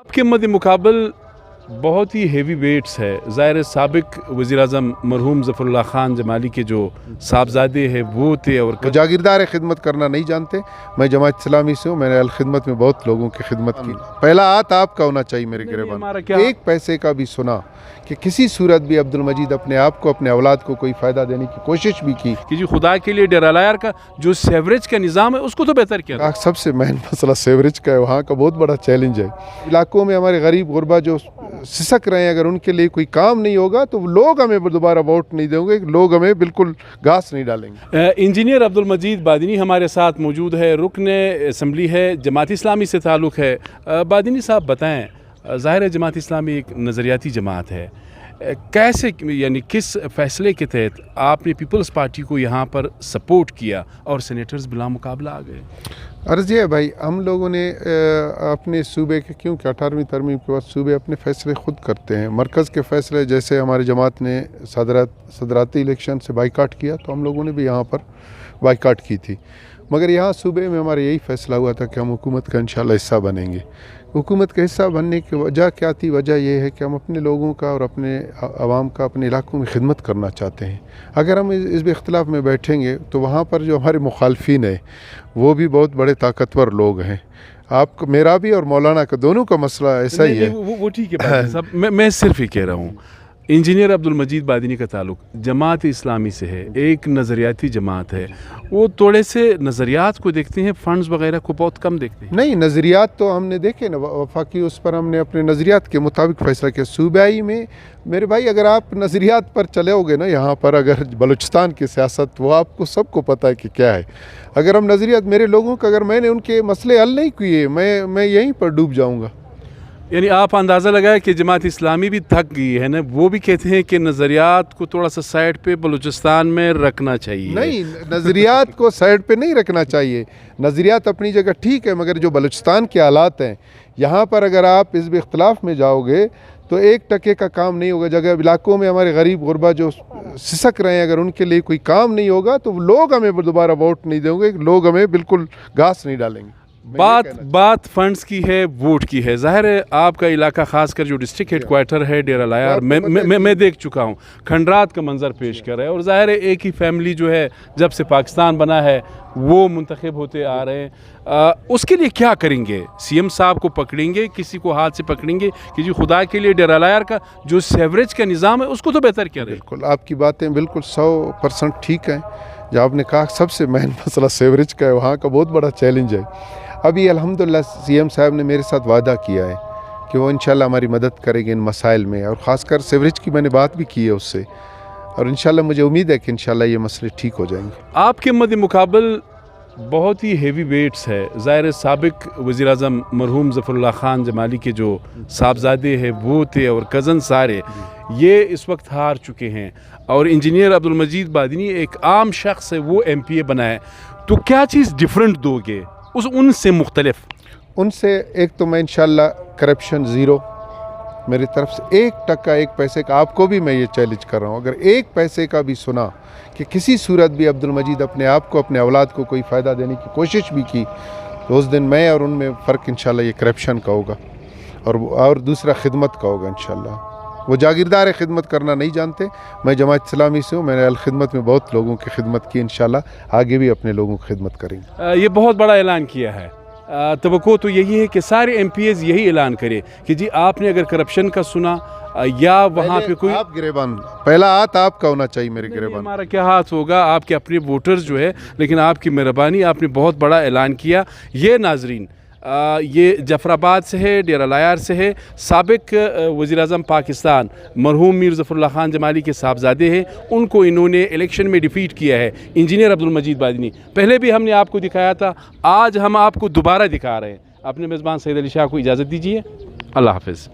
आपके मद्दे मुकाबल बहुत ही हेवी वेट्स है। ज़ाहिर साबिक वज़ीर-ए-आज़म मरहूम ज़फ़रुल्लाह ख़ान जमाली के जो साहबजादे हैं वो थे और वो जागीरदार खिदमत करना नहीं जानते। मैं जमात इस्लामी से हूँ, मैंने अल खिदमत में बहुत लोगों की खिदमत की। पहला हाथ आपका होना चाहिए मेरे गिरबान। एक पैसे का भी सुना कि किसी सूरत भी अब्दुल मजीद अपने आप को, अपने औलाद को कोई फ़ायदा देने की कोशिश भी की कि जी खुदा के लिए डेरा लायर का जो सेवरेज का निज़ाम है उसको तो बेहतर किया। सबसे मेन मसला सेवरेज का है, वहाँ का बहुत बड़ा चैलेंज है। इलाकों में हमारे गरीब गुरबा जो सिसक रहे हैं, अगर उनके लिए कोई काम नहीं होगा तो लोग हमें दोबारा वोट नहीं देंगे, लोग हमें बिल्कुल घास नहीं डालेंगे। इंजीनियर अब्दुल मजीद बादिनी हमारे साथ मौजूद है, रुकन असम्बली है, जमात इस्लामी से ताल्लुक़ है। बादिनी साहब बताएं, ज़ाहिर है जमात इस्लामी एक नज़रियाती जमात है, कैसे यानी किस फैसले के तहत आपने पीपल्स पार्टी को यहाँ पर सपोर्ट किया और सेनेटर्स बिला मुकाबला आ गए? अर्ज़ है भाई, हम लोगों ने अपने सूबे के, क्योंकि 18वीं तरमीम के बाद सूबे अपने फ़ैसले ख़ुद करते हैं। मरकज़ के फ़ैसले, जैसे हमारी जमात ने सदराती इलेक्शन से बाइकाट किया तो हम लोगों ने भी यहाँ पर बाइकाट की थी, मगर यहाँ सूबे में हमारा यही फ़ैसला हुआ था कि हम हुकूमत का इंशाल्लाह हिस्सा बनेंगे। हुकूमत का हिस्सा बनने की वजह क्या थी? वजह यह है कि हम अपने लोगों का और अपने आवाम का अपने इलाकों में खिदमत करना चाहते हैं। अगर हम इस इख्तिलाफ में बैठेंगे तो वहाँ पर जो हमारे मुखालफिन है वो भी बहुत बड़े ताकतवर लोग हैं। आपको, मेरा भी और मौलाना का, दोनों का मसला ऐसा ही है। वो ठीक है साहब, मैं सिर्फ ये कह रहा हूँ, इंजीनियर अब्दुल मजीद बादिनी का ताल्लुक जमात इस्लामी से है, एक नज़रियाती जमात है, वो थोड़े से नज़रियात को देखते हैं, फ़ंड्स वगैरह को बहुत कम देखते हैं। नहीं, नज़रियात तो हमने देखे ना, वफाकी उस पर हमने अपने नज़रियात के मुताबिक फ़ैसला किया। सूबाई में मेरे भाई, अगर आप नज़रियात पर चलोगे ना, यहाँ पर अगर बलूचिस्तान की सियासत, वो आपको सबको पता है कि क्या है। अगर हम नज़रियात, मेरे लोगों का, अगर मैंने उनके मसले हल नहीं किए, मैं यहीं पर डूब जाऊँगा। यानी आप अंदाज़ा लगाए कि जमात इस्लामी भी थक गई है ना, वो भी कहते हैं कि नज़रियात को थोड़ा सा साइड पे बलूचिस्तान में रखना चाहिए। नहीं, नज़रियात को साइड पे नहीं रखना चाहिए। नज़रियात अपनी जगह ठीक है, मगर जो बलूचिस्तान के हालात हैं यहाँ पर, अगर आप इस इख्तिलाफ में जाओगे तो 1% का काम नहीं होगा। जगह इलाकों में हमारे गरीब गुरबा जो सिसक रहे हैं, अगर उनके लिए कोई काम नहीं होगा तो लोग हमें दोबारा वोट नहीं देंगे, लोग हमें बिल्कुल घास नहीं डालेंगे। बात फंड्स की है, वोट की है। ज़ाहिर है आपका इलाका, खासकर जो डिस्ट्रिक्ट हेडक्वार्टर है डेरा लायर, मैं देख चुका हूँ, खंडरात का मंजर पेश कर रहा है। और ज़ाहिर है एक ही फैमिली जो है जब से पाकिस्तान बना है वो मुंतखब होते आ रहे हैं। उसके लिए क्या करेंगे? सीएम साहब को पकड़ेंगे, किसी को हाथ से पकड़ेंगे कि जी खुदा के लिए डेरा लायर का जो सेवरेज का निज़ाम है उसको तो बेहतर क्या? बिल्कुल, आपकी बातें बिल्कुल 100% ठीक हैं। जो आपने कहा, सबसे मेन मसला सेवरेज का है, वहाँ का बहुत बड़ा चैलेंज है। अभी अल्हम्दुलिल्लाह सीएम साहब ने मेरे साथ वादा किया है कि वो इंशाल्लाह हमारी मदद करेंगे इन मसाइल में, और ख़ासकर सेवरेज की मैंने बात भी की है उससे, और इंशाल्लाह मुझे उम्मीद है कि इंशाल्लाह ये मसले ठीक हो जाएंगे। आपके मद्दे मुकाबल बहुत ही हेवी वेट्स है। ज़ाहिर साबिक वज़ीर-ए-आज़म मरहूम ज़फ़रुल्लाह ख़ान जमाली के जो साहबजादे हैं वो थे और कज़न सारे, ये इस वक्त हार चुके हैं, और इंजीनियर अब्दुल मजीद बादिनी एक आम शख्स है, वो MPA बना है। तो क्या चीज़ डिफरेंट दोगे उनसे मुख्तलिफ? उनसे एक तो मैं इंशाल्लाह करप्शन ज़ीरो मेरी तरफ से, 1% 1 पैसे का, आपको भी मैं ये चैलेंज कर रहा हूँ, अगर 1 पैसे का भी सुना कि किसी सूरत भी अब्दुल मजीद अपने आप को, अपने औलाद को कोई फ़ायदा देने की कोशिश भी की तो उस दिन मैं और उनमें फ़र्क इंशाल्लाह ये करप्शन का होगा, और दूसरा खिदमत का होगा इंशाल्लाह। वो जागीरदार खिदमत करना नहीं जानते। मैं जमात इस्लामी से हूँ, मैंने अल खिदमत में बहुत लोगों की खिदमत की, इंशाल्लाह आगे भी अपने लोगों की खिदमत करेंगे। ये बहुत बड़ा ऐलान किया है, तवक्को तो यही है कि सारे MPAs यही ऐलान करें कि जी आपने अगर करप्शन का सुना या वहाँ पे कोई, आप गिरेबान, पहला हाथ आपका होना चाहिए मेरे गिरेबान। हमारा क्या हाथ होगा, आपके अपने वोटर्स जो है, लेकिन आपकी मेहरबानी, आपने बहुत बड़ा ऐलान किया। ये नाजरीन, ये जफराबाद से है, डेरा लायर से है, साबिक वज़ीर-ए-आज़म पाकिस्तान मरहूम मीर ज़फ़रुल्लाह ख़ान जमाली के साहबजादे हैं, उनको इन्होंने इलेक्शन में डिफीट किया है, इंजीनियर अब्दुल मजीद बादिनी। पहले भी हमने आपको दिखाया था, आज हम आपको दोबारा दिखा रहे हैं। अपने मेज़बान सैयद अली शाह को इजाज़त दीजिए। अल्लाह हाफ़िज़।